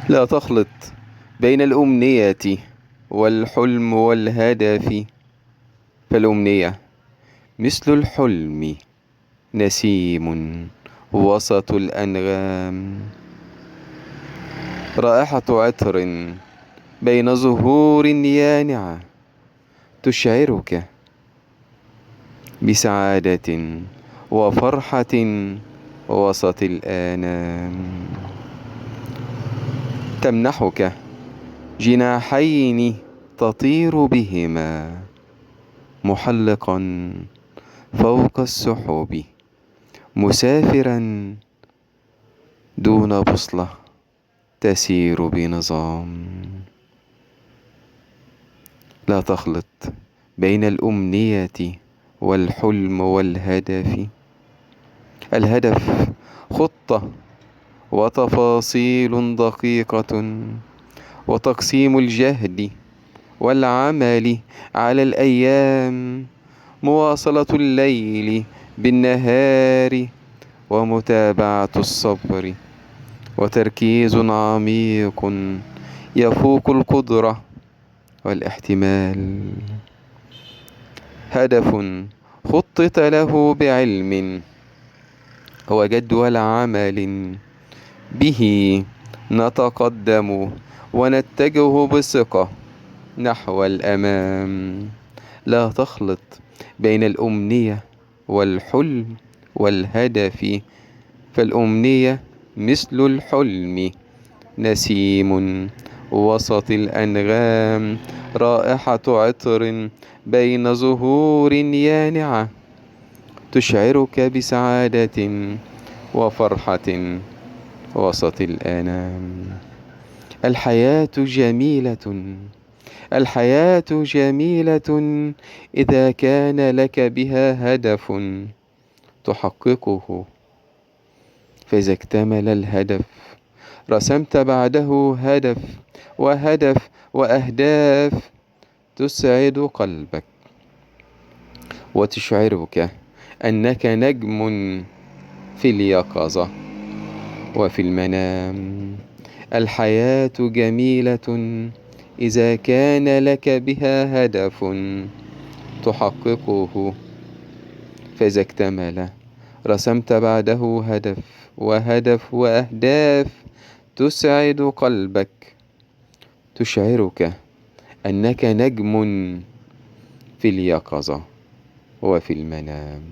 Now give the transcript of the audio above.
لا تخلط بين الأمنية والحلم والهدف، فالأمنية مثل الحلم نسيم وسط الأنغام، رائحة عطر بين زهور يانعة تشعرك بسعادة وفرحة وسط الآنام، تمنحك جناحين تطير بهما محلقا فوق السحب، مسافرا دون بوصلة تسير بنظام. لا تخلط بين الأمنية والحلم والهدف، الهدف خطة وتفاصيل دقيقة وتقسيم الجهد والعمل على الأيام، مواصلة الليل بالنهار ومتابعة الصبر وتركيز عميق يفوق القدرة والاحتمال، هدف خطط له بعلم وجدول عمل به نتقدم ونتجه بثقة نحو الأمام. لا تخلط بين الأمنية والحلم والهدف، فالأمنية مثل الحلم نسيم وسط الأنغام، رائحة عطر بين زهور يانعة تشعرك بسعادة وفرحة وسط الآنام. الحياة جميلة، الحياة جميلة إذا كان لك بها هدف تحققه، فإذا اكتمل الهدف رسمت بعده هدف وهدف وأهداف تسعد قلبك وتشعرك أنك نجم في اليقظة وفي المنام. الحياة جميلة إذا كان لك بها هدف تحققه، فإذا اكتمل رسمت بعده هدف وهدف وأهداف تسعد قلبك، تشعرك أنك نجم في اليقظة وفي المنام.